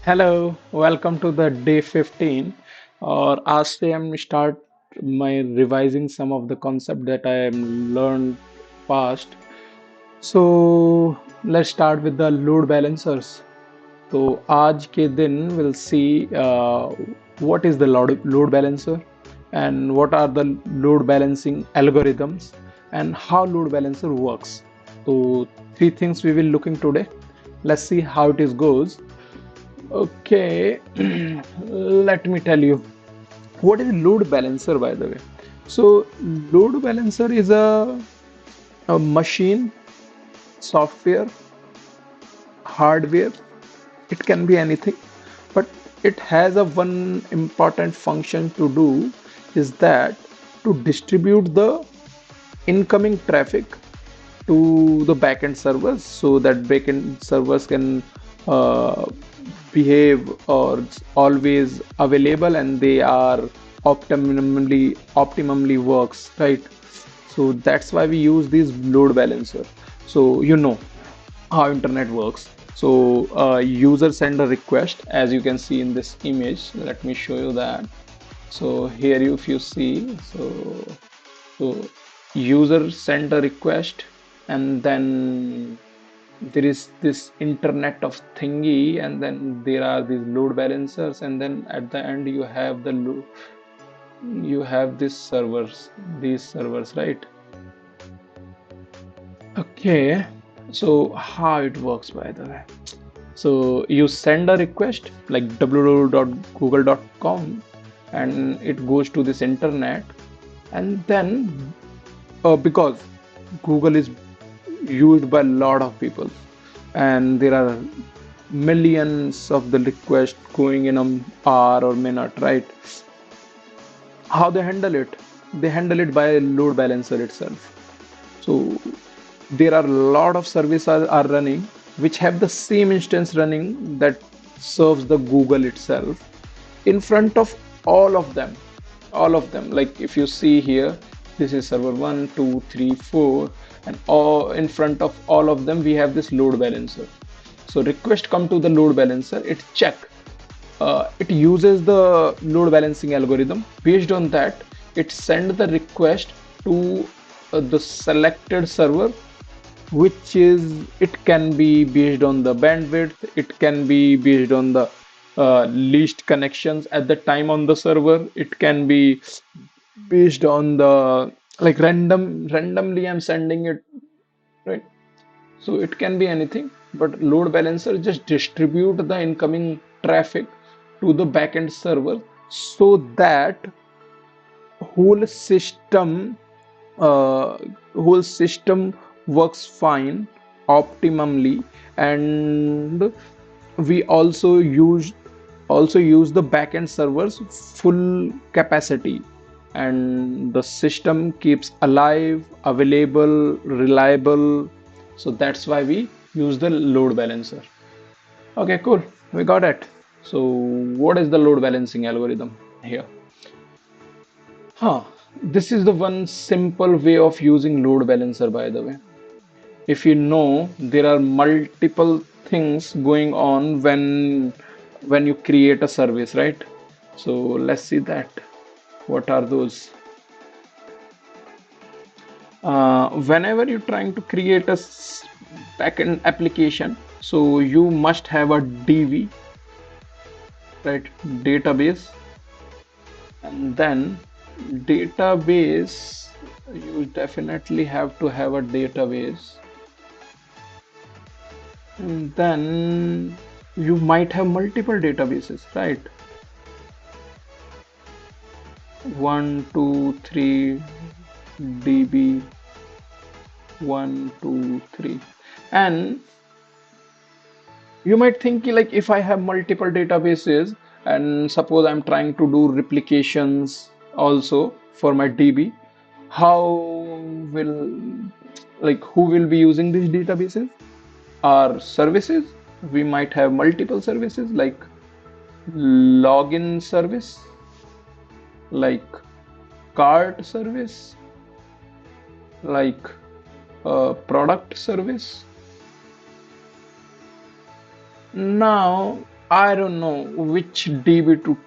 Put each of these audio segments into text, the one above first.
Hello, welcome to the day 15. और आज से हम start my revising some of the concept that I am learned past. So let's start with the load balancers. तो आज के दिन we'll see what is the load balancer and what are the load balancing algorithms and how load balancer works. So three things we will looking today. Let's see how it is goes. Okay, let me tell you what is load balancer by the way. So load balancer is a machine, software, hardware. It can be anything, but it has a one important function to do is that to distribute the incoming traffic to the backend servers so that backend servers can uh, behave or always available and they are optimally works, right? So that's why we use this load balancer. So you know how internet works. So user send a request, as you can see in this image. Let me show you that. So here if you see, so user send a request, and then there is this internet of thingy, and then there are these load balancers, and then at the end you have you have these servers, right? Okay, so how it works by the way. So you send a request like www.google.com and it goes to this internet, and then because Google is used by a lot of people and there are millions of the requests going in an hour or minute, right? How they handle it? They handle it by load balancer itself. So there are a lot of services are running which have the same instance running that serves the Google itself in front of all of them. All of them. Like if you see here, this is server 1, 2, 3, 4, and all in front of all of them we have this load balancer. So request come to the load balancer, it check, it uses the load balancing algorithm. Based on that, it send the request to the selected server, which is, it can be based on the bandwidth, it can be based on the least connections at the time on the server, it can be based on the like randomly I'm sending it, right? So it can be anything, but load balancer just distribute the incoming traffic to the backend server so that whole system uh, whole system works fine optimally, and we also use the backend servers full capacity, and the system keeps alive, available, reliable. So that's why we use the load balancer. Okay, cool, we got it. So what is the load balancing algorithm here? Huh, this is the one simple way of using load balancer, by the way. If you know, there are multiple things going on when you create a service, right? So let's see that. What are those? Whenever you're trying to create a backend application, so you must have a DB, right? Database, and then database. You definitely have to have a database, and then you might have multiple databases, right? One, two, three, DB, one, two, three. And you might think like if I have multiple databases and suppose I'm trying to do replications also for my DB, how will, like, who will be using these databases? Our services. We might have multiple services like login service, like cart service, like product service. Now I don't know which DB to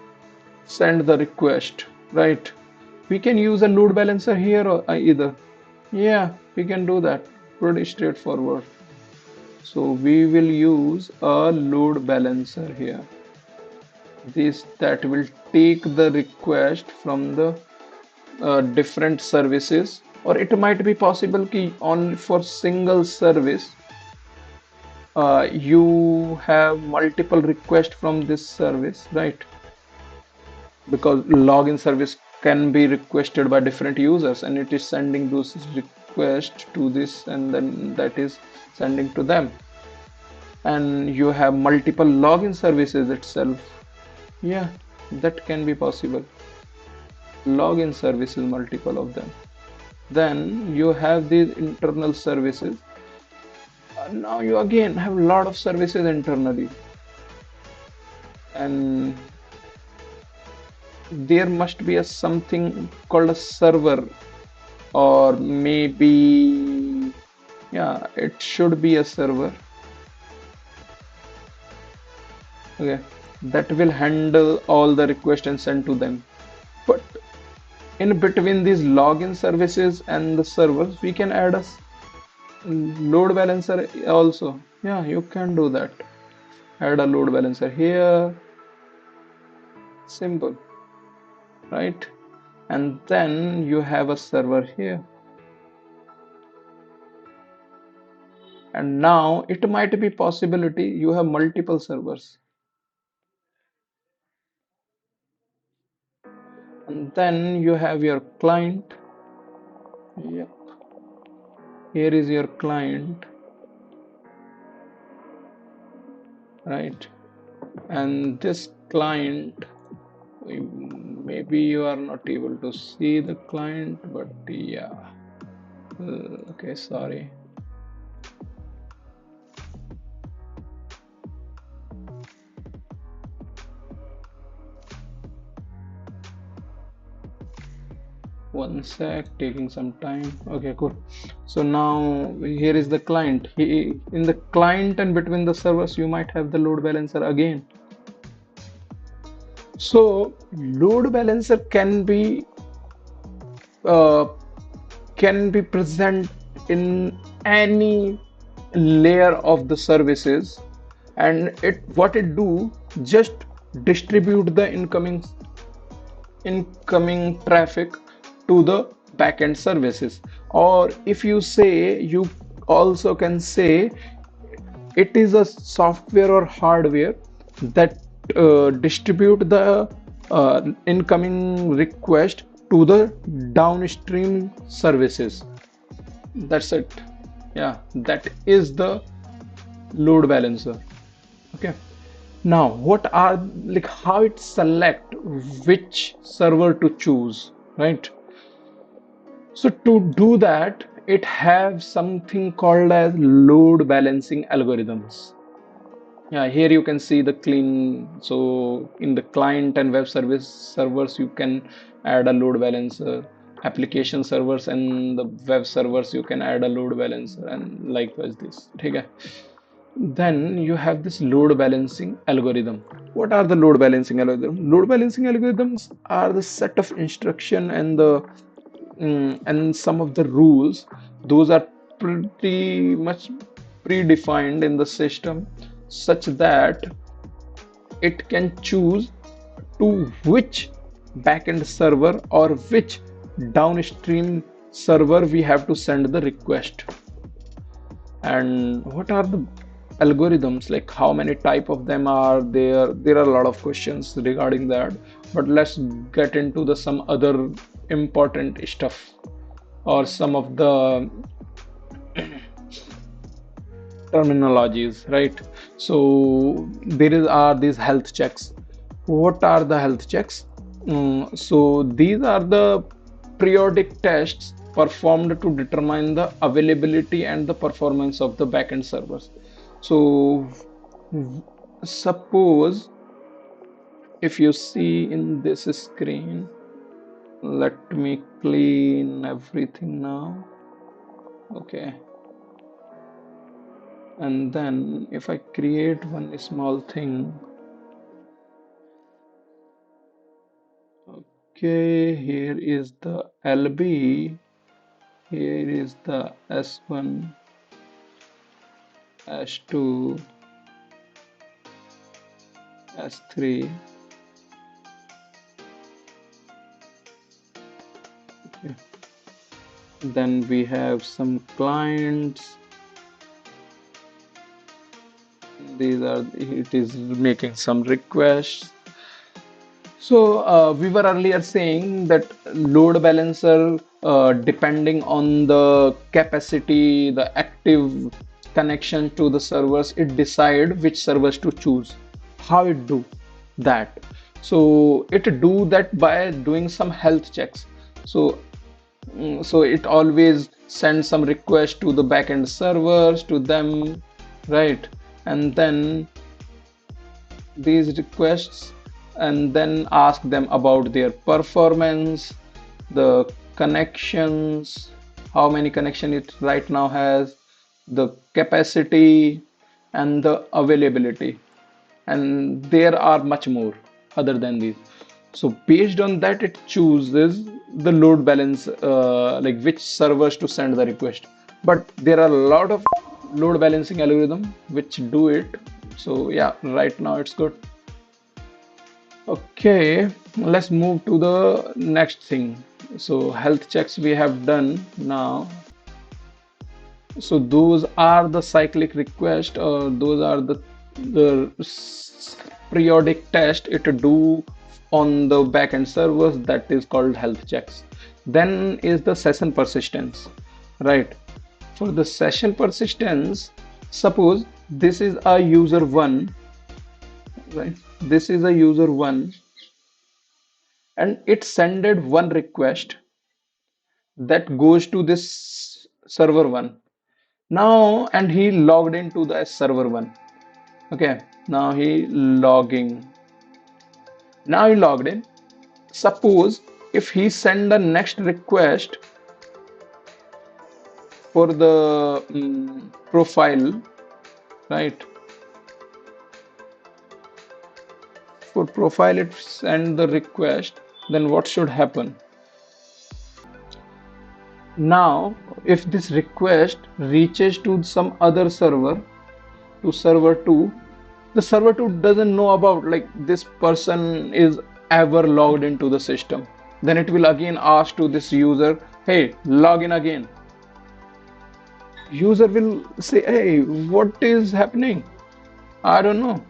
send the request, right? We can use a load balancer here or either. Yeah, we can do that. Pretty straightforward. So we will use a load balancer here. This that will take the request from the different services, or it might be possible ki on for single service you have multiple requests from this service, right? Because login service can be requested by different users and it is sending those requests to this and then that is sending to them, and you have multiple login services itself. Yeah, that can be possible. Login services, multiple of them. Then you have these internal services. Now you again have a lot of services internally, and there must be a something called a server, or maybe, yeah, it should be a server. Okay, that will handle all the requests and send to them. But in between these login services and the servers, we can add a load balancer also. Yeah, you can do that. Add a load balancer here. Simple, right? And then you have a server here. And now it might be possibility you have multiple servers. And then you have your client. Yep. Here is your client, right? And this client, maybe you are not able to see the client, but yeah. Okay, sorry. One sec, taking some time. Okay, cool. So now here is the client. In the client and between the servers, you might have the load balancer again. So load balancer uh, can be present in any layer of the services, and it what it do, just distribute the incoming traffic to the backend services. Or if you say, you also can say it is a software or hardware that distribute the incoming request to the downstream services. That's it. Yeah, that is the load balancer. Okay. Now, what are, like, how it select which server to choose, right? So to do that, it have something called as load balancing algorithms. Yeah, here you can see the clean. So in the client and web service servers, you can add a load balancer. Application servers and the web servers, you can add a load balancer, and likewise this. Okay. Then you have this load balancing algorithm. What are the load balancing algorithms? Load balancing algorithms are the set of instruction and the and some of the rules. Those are pretty much predefined in the system, such that it can choose to which backend server or which downstream server we have to send the request. And what are the algorithms, like how many type of them are there are a lot of questions regarding that, but let's get into the some other important stuff, or some of the terminologies, right? So are these health checks. What are the health checks? So these are the periodic tests performed to determine the availability and the performance of the backend servers. So suppose, if you see in this screen, let me clean everything now. Okay. And then if I create one small thing, Okay, here is the LB, here is the S1, S2, S3. Okay. Then we have some clients. These are, it is making some requests. So we were earlier saying that load balancer, depending on the capacity, the active connection to the servers, it decide which servers to choose. How it do that? So it do that by doing some health checks. So so it always sends some request to the backend servers to them, right? And then these requests, and then ask them about their performance, the connections, how many connection it right now has, the capacity, and the availability. And there are much more other than these. So based on that, it chooses the load balance, like which servers to send the request. But there are a lot of load balancing algorithm which do it. So yeah, right now it's good. Okay, let's move to the next thing. So health checks we have done now. So those are the cyclic request, or those are the periodic test it do on the backend servers, that is called health checks. Then is the session persistence, right? For the session persistence, suppose this is a user one, right? This is a user one, and it sended one request that goes to this server one. Now, and he logged into the server one. Okay, now he logging. Now he logged in. Suppose if he send the next request for the profile, right? For profile, it send the request. Then what should happen? Now, if this request reaches to some other server, to server 2, the server 2 doesn't know about like this person is ever logged into the system. Then it will again ask to this user, hey, log in again. User will say, hey, what is happening? I don't know.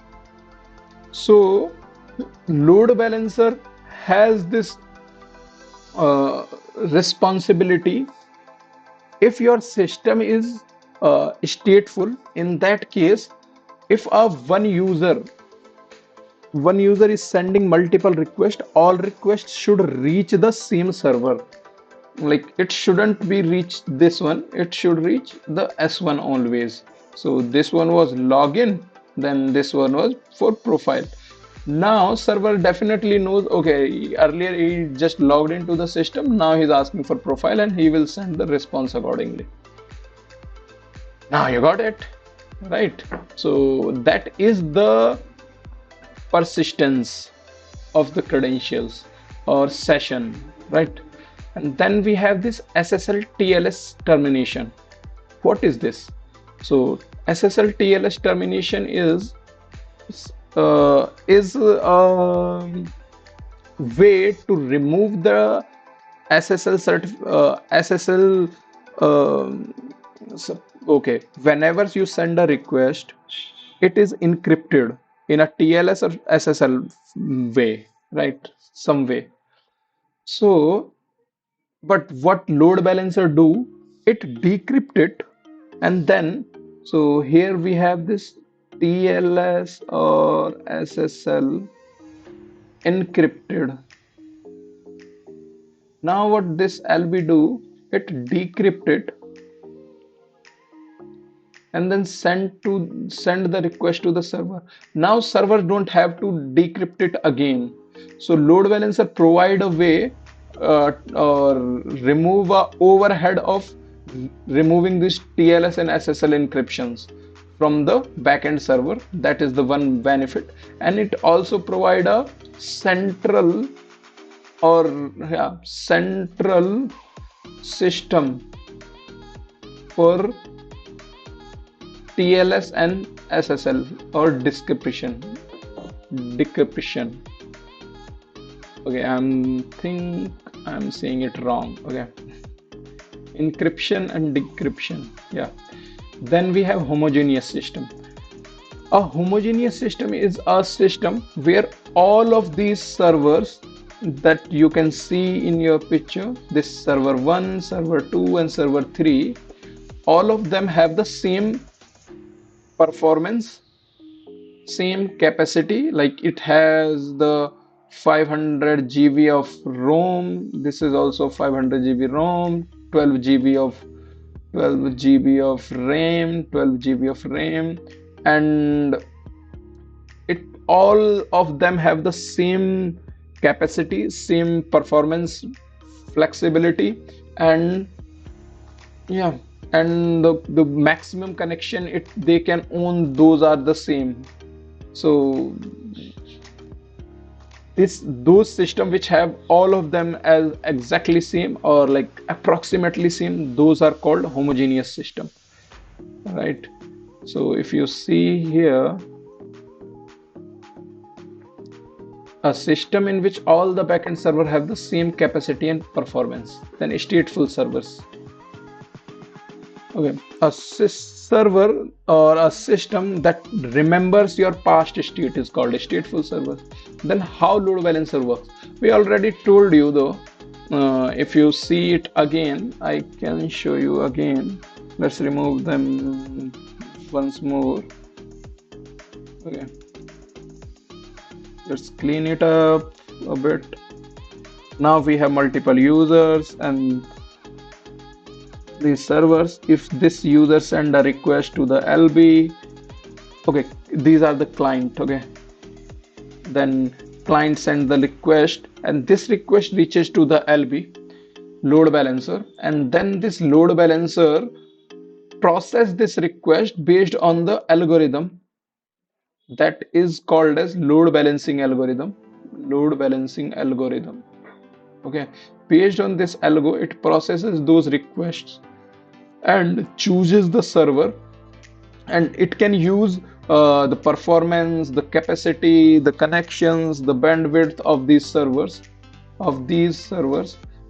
So load balancer has this responsibility. If your system is stateful, in that case, if a one user is sending multiple requests, all requests should reach the same server. Like it shouldn't be reached this one, it should reach the S1 always. So this one was login, then this one was for profile. Now server definitely knows, okay, earlier he just logged into the system, now he's asking for profile, and he will send the response accordingly. Now you got it, right? So that is the persistence of the credentials or session, right? And then we have this SSL TLS termination. What is this? So SSL TLS termination is a way to remove the SSL. Okay, whenever you send a request, it is encrypted in a TLS or SSL way, right? Some way. So, but what load balancer do? It decrypt it, and then, so here we have this TLS or SSL encrypted. Now what this LB do? It decrypt it and then send the request to the server. Now servers don't have to decrypt it again. So load balancer provide a way, or remove a overhead of removing this TLS and SSL encryptions from the backend server. That is the one benefit, and it also provide a central or yeah, central system for TLS and SSL, or decryption. Okay, I'm saying it wrong. Okay, encryption and decryption. Yeah. Then we have homogeneous system. A homogeneous system is a system where all of these servers that you can see in your picture, this server 1, server 2, and server 3, all of them have the same performance, same capacity. Like it has the 500 GB of ROM. This is also 500 GB ROM, 12 GB of RAM, 12 GB of RAM, and it all of them have the same capacity, same performance, flexibility, and yeah, and the maximum connection they can own, those are the same. So this those system which have all of them as exactly same or like approximately same, those are called homogeneous system, right? So if you see here, a system in which all the backend server have the same capacity and performance, then stateful servers. Okay, a server or a system that remembers your past state is called a stateful server. Then how load balancer works? We already told you though. If you see it again, I can show you again. Let's remove them once more. Okay, let's clean it up a bit. Now we have multiple users and these servers. If this user send a request to the LB, okay, these are the client. Okay, then client send the request and this request reaches to the LB load balancer, and then this load balancer process this request based on the algorithm that is called as load balancing algorithm. Load balancing algorithm. Okay, based on this algo, it processes those requests and chooses the server, and it can use the performance, the capacity, the connections, the bandwidth of these servers,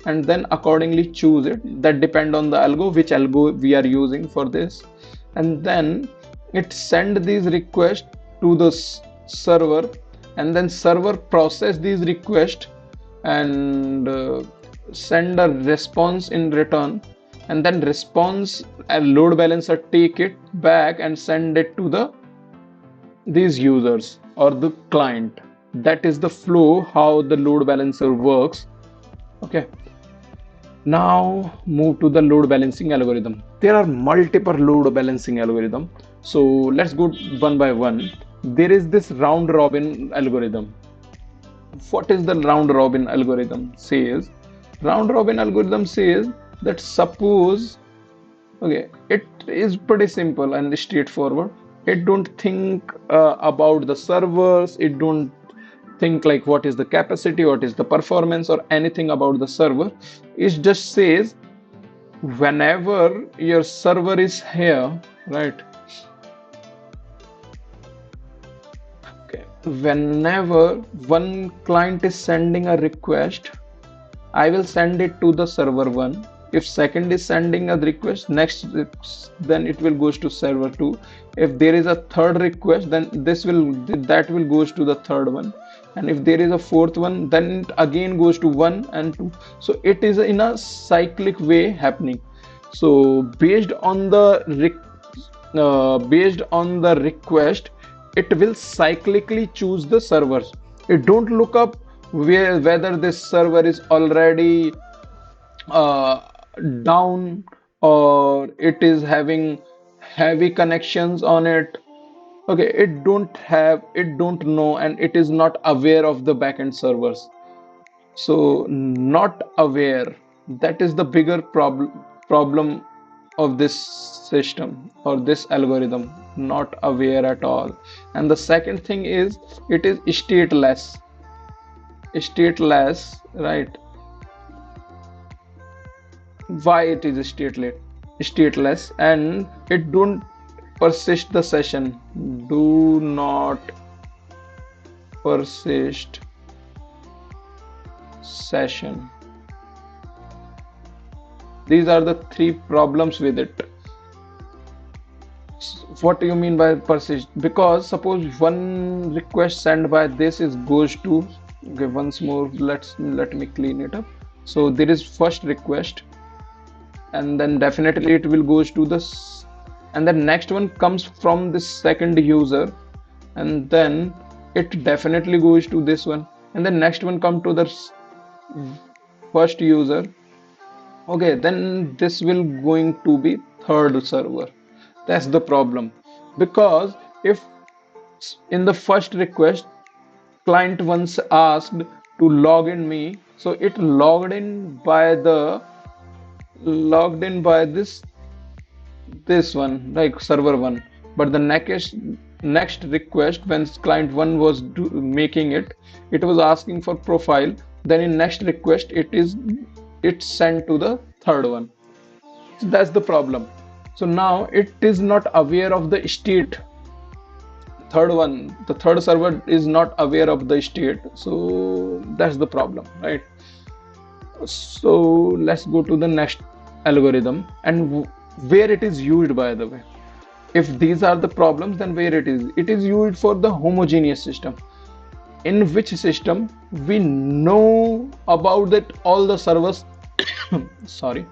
and then accordingly choose it. That depend on the algo, which algo we are using for this, and then it send these requests to the server, and then server process these requests and send a response in return, and then response and load balancer take it back and send it to these users or the client. That is the flow how the load balancer works. Okay, now move to the load balancing algorithm. There are multiple load balancing algorithm, so let's go one by one. There is this round robin algorithm. What is the round robin algorithm says? Round robin algorithm says that suppose, okay, it is pretty simple and straightforward. It don't think about the servers, it don't think like what is the capacity, what is the performance, or anything about the server. It just says whenever your server is here, right? Okay, whenever one client is sending a request, I will send it to the server 1. If second is sending a request, next then it will goes to server 2. If there is a third request, then that will goes to the third one. And if there is a fourth one, then it again goes to 1 and 2. So it is in a cyclic way happening. So based on the request, it will cyclically choose the servers. It don't look up whether this server is already down or it is having heavy connections on it. Okay, it don't know, and it is not aware of the backend servers. So not aware, that is the bigger problem of this system or this algorithm. Not aware at all. And the second thing is, it is stateless. stateless, right? Why it is stateless, and it don't persist the session. Do not persist session. These are the three problems with it. What do you mean by persist? Because suppose one request sent by this is goes to, okay, once more, let me clean it up. So there is first request, and then definitely it will goes to this, and the next one comes from the second user, and then it definitely goes to this one, and the next one come to the first user. Okay, then this will going to be third server. That's the problem. Because if in the first request client once asked to log in me, so it logged in by this one, like server one. But the next request, when client one was making it, it was asking for profile. Then in next request, it's sent to the third one. So that's the problem. So now it is not aware of the state. Third one, the third server is not aware of the state. So that's the problem, right? So let's go to the next algorithm, and where it is used, by the way. If these are the problems, then where it is used for the homogeneous system, in which system we know about that all the servers sorry,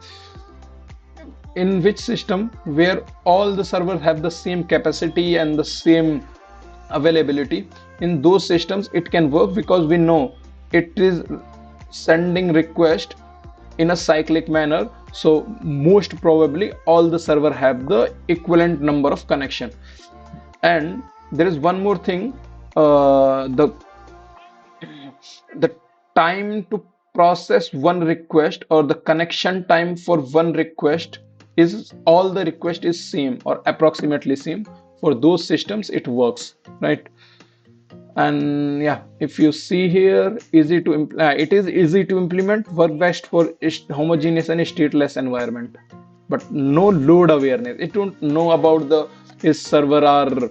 in which system where all the servers have the same capacity and the same availability. In those systems it can work, because we know it is sending request in a cyclic manner. So most probably all the server have the equivalent number of connection. And there is one more thing, the time to process one request, or the connection time for one request, is all the request is same or approximately same. For those systems it works, right? And yeah, if you see here, it is easy to implement, work best for homogeneous and stateless environment, but no load awareness. It don't know about the is server are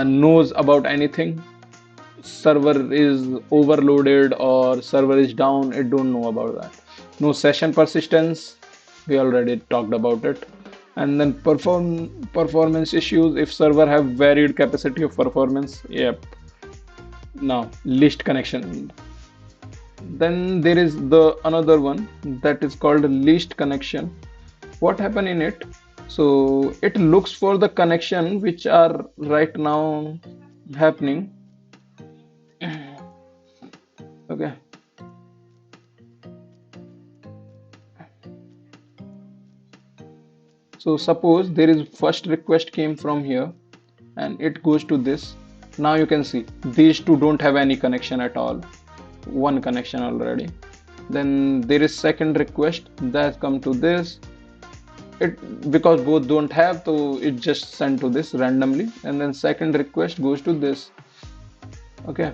knows about anything. Server is overloaded or server is down, it don't know about that. No session persistence, we already talked about it. And then performance issues, if server have varied capacity of performance. Yep. Now least connection. Then there is the another one that is called least connection. What happen in it? So it looks for the connection which are right now happening. Okay. So suppose there is first request came from here, and it goes to this. Now you can see these two don't have any connection at all. One connection already. Then there is second request that come to this. It, because both don't have, so it just sent to this randomly. And then second request goes to this. Okay.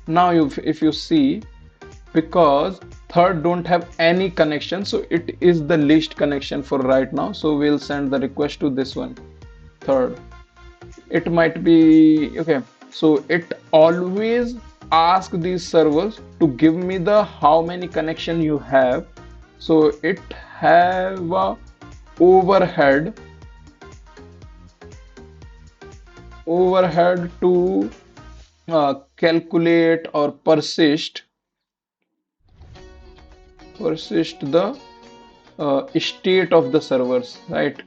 Now if you see, because third don't have any connection, so it is the least connection for right now. So we'll send the request to this one, third. It might be okay. So it always ask these servers to give me the how many connection you have. So it have a overhead to calculate or persist the state of the servers, right?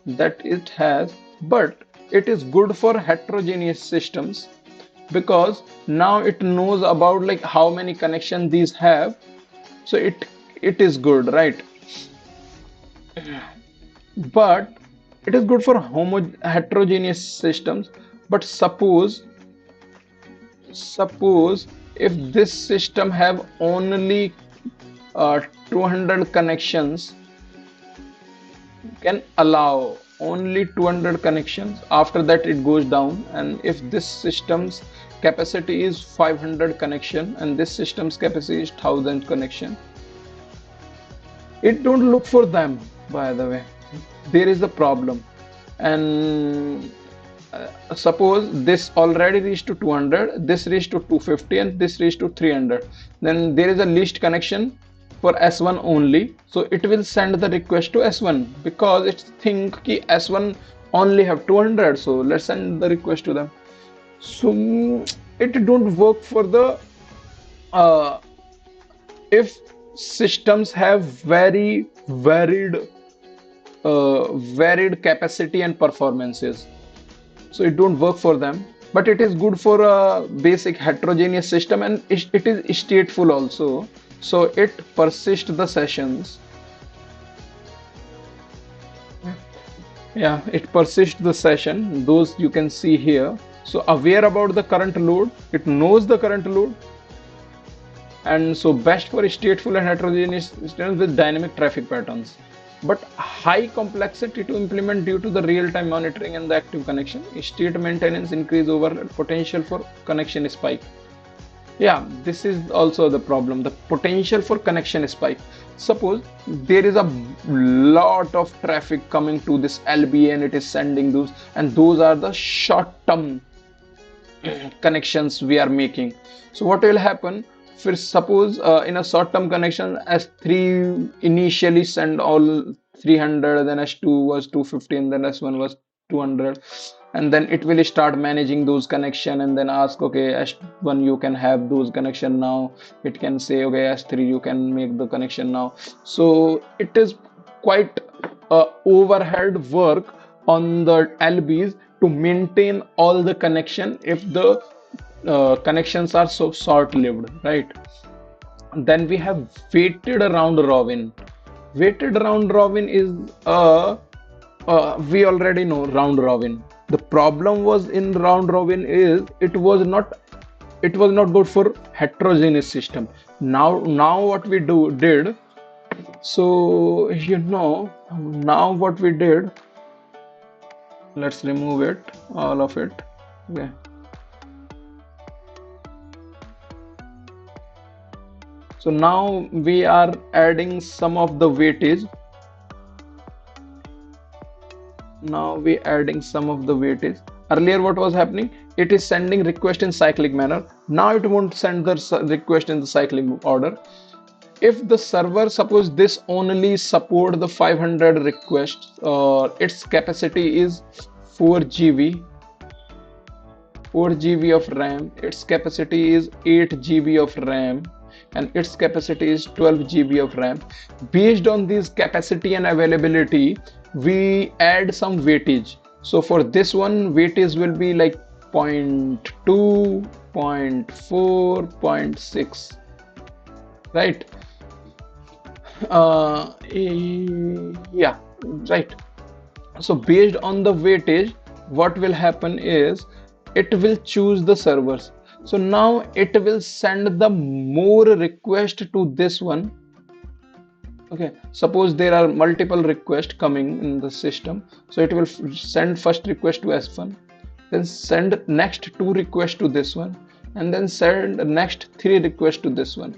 That it has. But it is good for heterogeneous systems, because now it knows about like how many connection these have. So it is good, right? But it is good for heterogeneous systems. But suppose if this system have only 200 connections, can allow only 200 connections, after that it goes down. And if this systems capacity is 500 connection and this system's capacity is 1000 connection. It don't look for them, by the way. There is a problem. And suppose this already reached to 200, this reached to 250, and this reached to 300. Then there is a least connection for S1 only. So it will send the request to S1 because it think ki S1 only have 200. So let's send the request to them. So it don't work for the uh, if systems have very varied capacity and performances, so it don't work for them, but it is good for a basic heterogeneous system, and it is stateful also, so it persists the sessions. Yeah, it persists the session, those you can see here. So aware about the current load, it knows the current load, and so best for stateful and heterogeneous systems with dynamic traffic patterns, but high complexity to implement due to the real-time monitoring and the active connection. State maintenance increase over potential for connection spike. Yeah, this is also the problem, the potential for connection spike. Suppose there is a lot of traffic coming to this LBA and it is sending those, and those are the short-term connections we are making. So what will happen? First, suppose in a short-term connection, S3 initially send all 300, then S2 was 250, and then S1 was 200, and then it will start managing those connection, and then ask, okay, S1 you can have those connection now. It can say, okay, S3 you can make the connection now. So it is quite overhead work on the LBs to maintain all the connection if the connections are so short-lived, right? Then we have weighted round robin. Weighted round robin is we already know round robin. The problem was in round robin is it was not good for heterogeneous system. Now what we did, so now what we did, let's remove it, all of it. Okay. So now we are adding some of the weightage. Now we adding some of the weightage. Earlier what was happening? It is sending request in cyclic manner. Now it won't send the request in the cyclic order. If the server, suppose this only support the 500 requests, its capacity is 4 GB, 4 GB of RAM, its capacity is 8 GB of RAM, and its capacity is 12 GB of RAM. Based on this capacity and availability, we add some weightage. So for this one, weightage will be like 0.2, 0.4, 0.6, right? Yeah, right. So based on the weightage, what will happen is it will choose the servers. So now it will send the more request to this one. Okay, suppose there are multiple requests coming in the system, so it will send first request to S1, then send next two requests to this one, and then send next three requests to this one,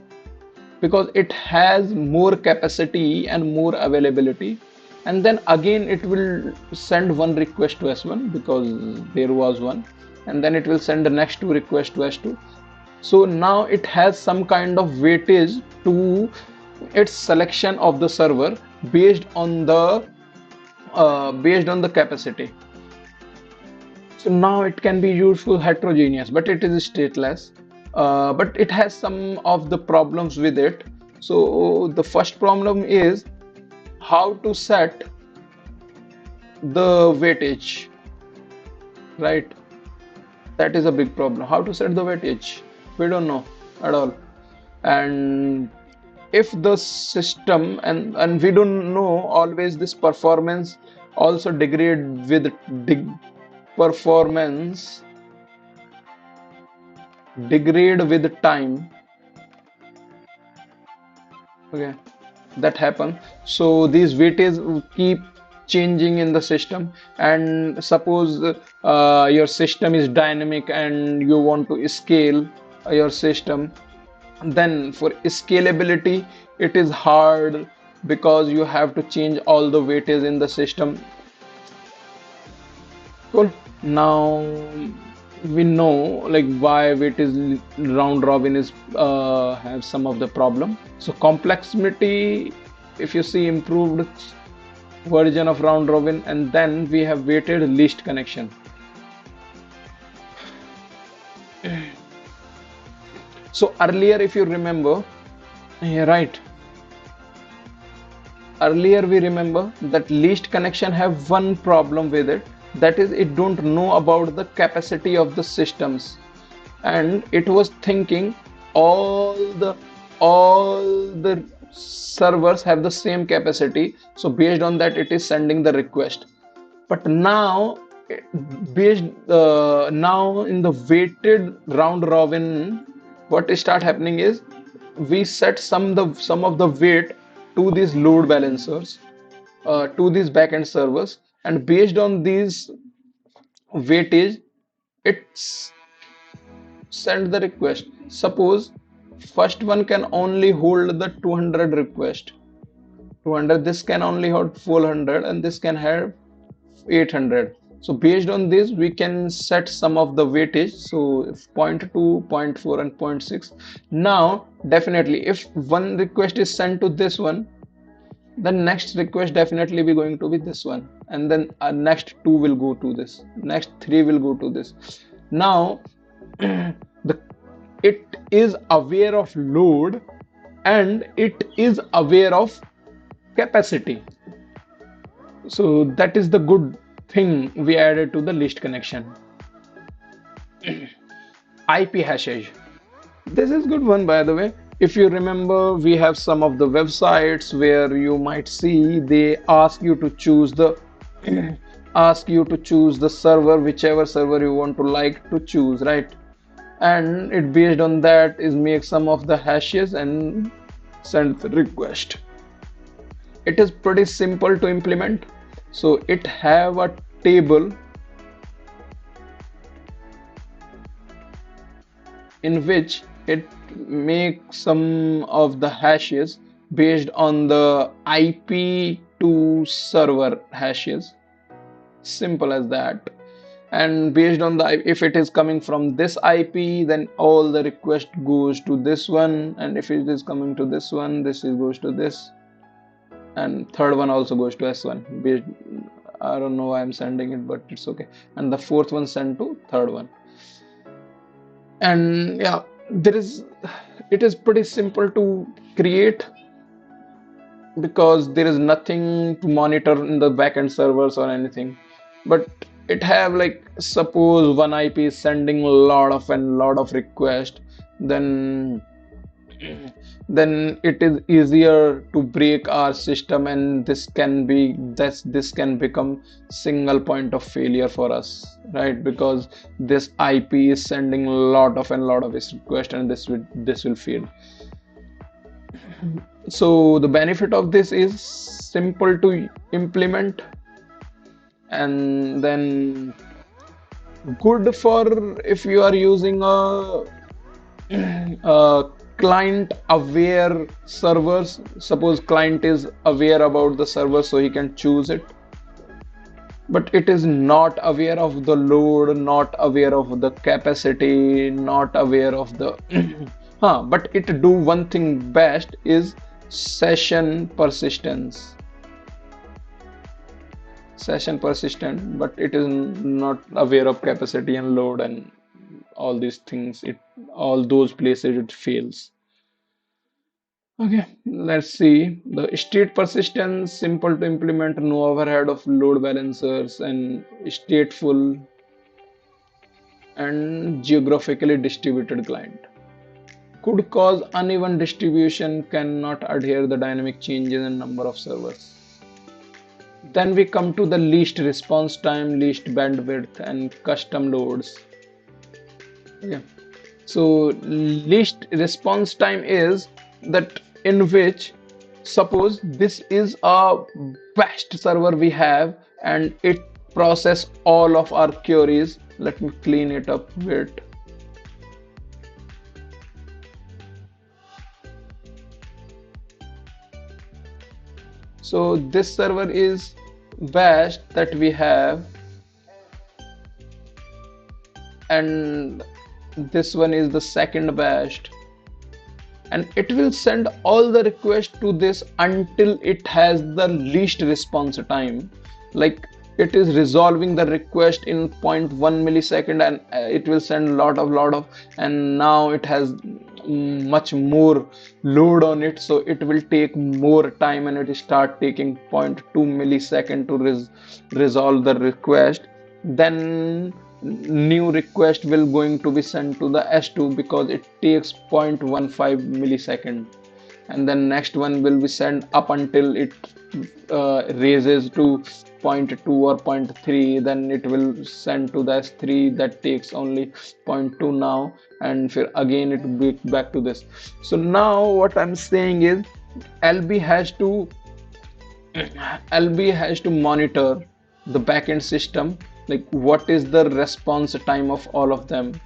because it has more capacity and more availability. And then again it will send one request to S1 because there was one, and then it will send the next two requests to S2. So now it has some kind of weightage to its selection of the server based on the capacity. So now it can be used for heterogeneous, but it is stateless. But it has some of the problems with it. So the first problem is how to set the weightage, right? That is a big problem. How to set the weightage? We don't know at all. And if the system, and we don't know always, this performance also degrade with performance degrade with time. Okay, that happen. So these weightage keep changing in the system. And suppose your system is dynamic and you want to scale your system, then for scalability it is hard because you have to change all the weightage in the system. Cool. Now we know like why weight is round robin is have some of the problem. So complexity, if you see, improved version of round robin, and then we have weighted least connection. So earlier, if you remember, yeah, right. Earlier we remember that least connection have one problem with it, that is it don't know about the capacity of the systems, and it was thinking all the all the servers have the same capacity, so based on that it is sending the request. But now based now in the weighted round robin, what start happening is we set some of the weight to these load balancers, to these backend servers, and based on these weightage it's send the request. Suppose first one can only hold the 200 request, 200, this can only hold 400, and this can have 800. So based on this we can set some of the weightage, so if zero point 0.2, zero point 0.4 and zero point 0.6. Now definitely if one request is sent to this one, the next request definitely be going to be this one, and then next two will go to this, next three will go to this. Now the it is aware of load and it is aware of capacity. So that is the good thing we added to the list connection. IP hashes. This is good one, by the way. If you remember, we have some of the websites where you might see they ask you to choose the ask you to choose the server, whichever server you want to like to choose, right? And it based on that is make some of the hashes and send the request. It is pretty simple to implement. So it have a table in which it makes some of the hashes based on the IP to server hashes. Simple as that. And based on the if it is coming from this IP, then all the request goes to this one, and if it is coming to this one, this is goes to this, and third one also goes to S1. I don't know why I'm sending it, but it's okay. And the fourth one sent to third one. And yeah, it is pretty simple to create because there is nothing to monitor in the backend servers or anything. But it have like, suppose one IP is sending a lot of requests, then it is easier to break our system, and this can become single point of failure for us, right? Because this IP is sending a lot of requests, and this will fail. So the benefit of this is simple to implement, and then good for if you are using a client aware servers. Suppose client is aware about the server, so he can choose it, but it is not aware of the load, not aware of the capacity, not aware of the but it do one thing best is session persistence. Session persistent, but it is not aware of capacity and load and all these things. All those places it fails. Okay, let's see. The state persistence, simple to implement, no overhead of load balancers, and stateful and geographically distributed client. Could cause uneven distribution, cannot adhere the dynamic changes in number of servers. Then we come to the least response time, least bandwidth, and custom loads. Okay. So least response time is that in which Suppose this is a best server we have and it process all of our queries. Let me clean it up a bit. So this server is best that we have, and this one is the second best, and it will send all the requests to this until it has the least response time. Like it is resolving the request in zero point 0.1 millisecond, and it will send lot of, and now it has much more load on it, so it will take more time and it will start taking zero point 0.2 millisecond to resolve the request. Then new request will going to be sent to the S2 because it takes 0.15 millisecond, and then next one will be sent up until it raises to zero point 0.2 or zero point 0.3, then it will send to the S3 that takes only zero point 0.2 now, and again it will be back to this. So now what I'm saying is LB has to LB has to monitor the backend system, like what is the response time of all of them,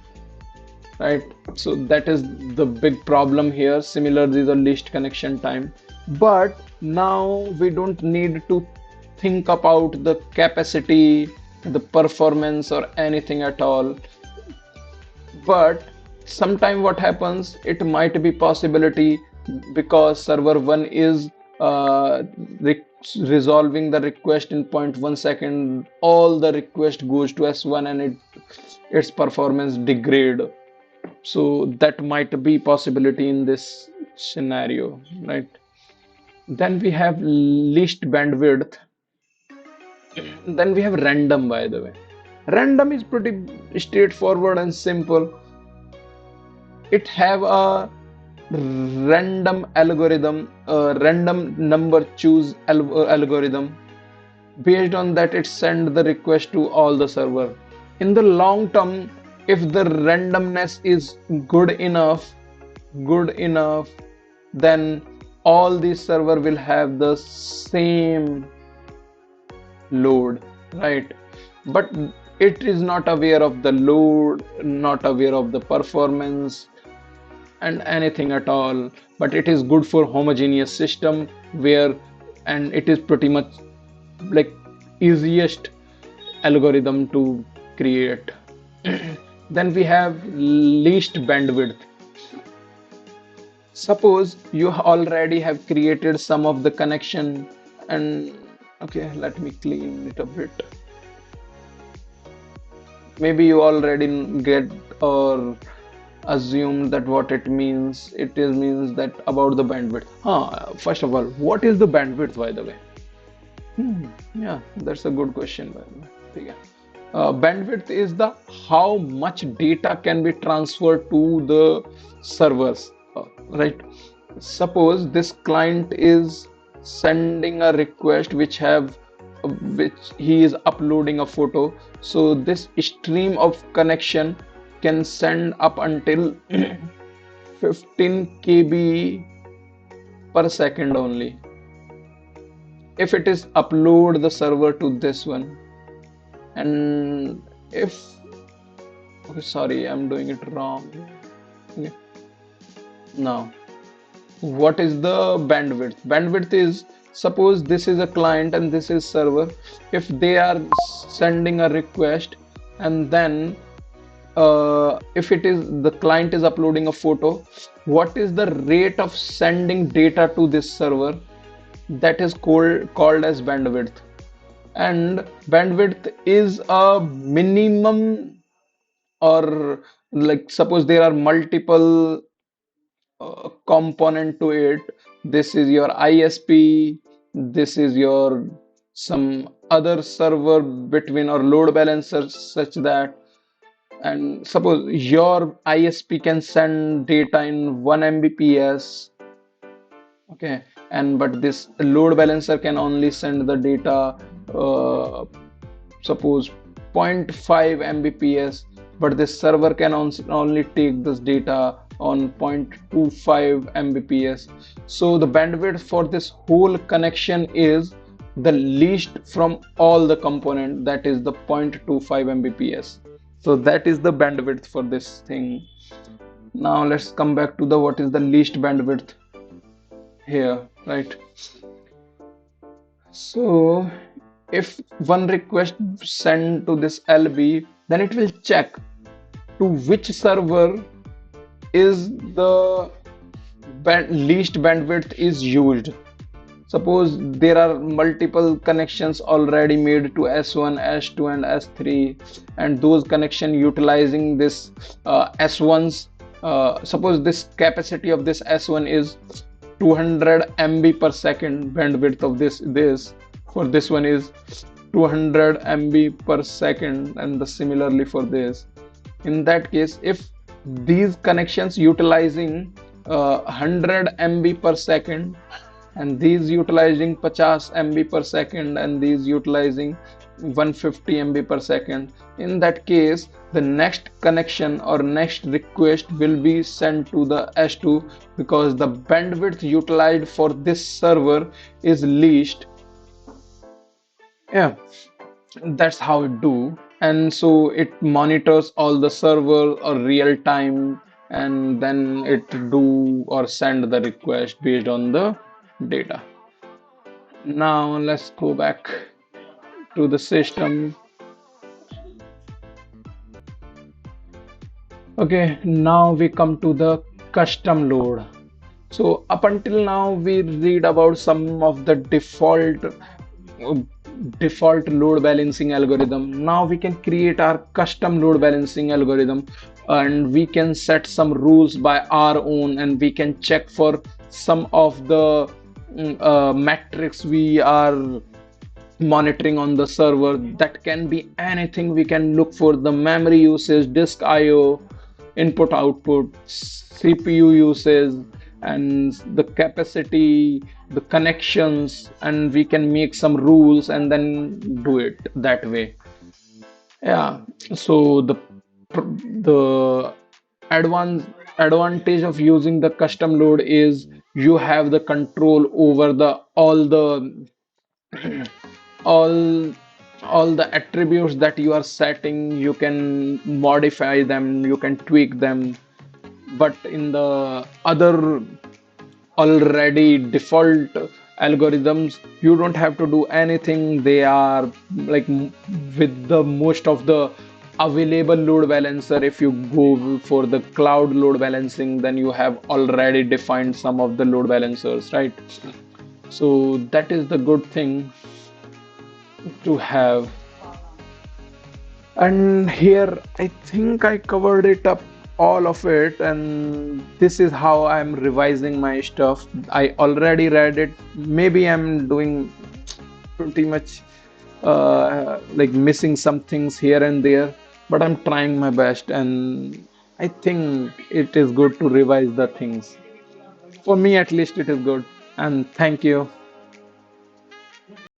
right? So that is the big problem here. Similarly, the least connection time. But now we don't need to think about the capacity, the performance, or anything at all. But sometime what happens, it might be possibility because server 1 is uh, re resolving the request in zero point 0.1 second, all the request goes to S1 and its performance degrade. So that might be possibility in this scenario, right? Then we have least bandwidth. Then we have random, by the way. Random is pretty straightforward and simple. It have a random algorithm, a random number choose algorithm. Based on that, it send the request to all the server. In the long term, if the randomness is good enough, then all these server will have the same load, right? But it is not aware of the load, not aware of the performance and anything at all. But it is good for homogeneous system where, and it is pretty much like easiest algorithm to create. Then we have least bandwidth. Suppose you already have created some of the connection, and okay, let me clean it a bit. Maybe you already get or assume that what it means. It is means that about the bandwidth. First of all, what is the bandwidth, by the way? Yeah, that's a good question, by the way. Okay. Bandwidth is the how much data can be transferred to the servers, right? Suppose this client is sending a request which he is uploading a photo. So this stream of connection can send up until 15 KB per second only. If it is upload the server to this one, and if okay, sorry, I'm doing it wrong. Okay. Now, what is the bandwidth? Bandwidth is, suppose this is a client and this is server. If they are sending a request, and then if it is the client is uploading a photo, what is the rate of sending data to this server? That is called as bandwidth. And bandwidth is a minimum, or like suppose there are multiple component to it. This is your ISP, this is your some other server between or load balancer such that, and suppose your ISP can send data in 1 Mbps, okay, and but this load balancer can only send the data suppose 0.5 Mbps, but this server can only take this data on 0.25 mbps. So the bandwidth for this whole connection is the least from all the component, that is the 0.25 mbps. So that is the bandwidth for this thing. Now let's come back to the what is the least bandwidth here, right? So if one request sent to this LB, then it will check to which server is the least bandwidth is used. Suppose there are multiple connections already made to S1, S2, and S3, and those connection utilizing this S1's. Suppose this capacity of this S1 is 200 MB per second. Bandwidth of this for this one is 200 MB per second, and the similarly for this. In that case, if these connections utilizing 100 MB per second, and these utilizing 50 MB per second, and these utilizing 150 MB per second, in that case the next connection or next request will be sent to the S2, because the bandwidth utilized for this server is least. Yeah, that's how it do. And so it monitors all the server or real time, and then it do or send the request based on the data. Now let's go back to the system. Okay, now we come to the custom load. So up until now we read about some of the default load balancing algorithm. Now we can create our custom load balancing algorithm, and we can set some rules by our own, and we can check for some of the metrics we are monitoring on the server. That can be anything. We can look for the memory usage, disk IO, input output, CPU usage, and the capacity, the connections, and we can make some rules and then do it that way. Yeah, so the advan advantage of using the custom load is you have the control over the all all the attributes that you are setting. You can modify them, you can tweak them. But in the other already default algorithms, you don't have to do anything. They are like with the most of the available load balancer. If you go for the cloud load balancing, then you have already defined some of the load balancers, right? So that is the good thing to have. And here I think I covered it up, all of it, and this is how I'm revising my stuff. I already read it. Maybe I'm doing pretty much like missing some things here and there, but I'm trying my best, and I think it is good to revise the things. For me at least it is good. And thank you.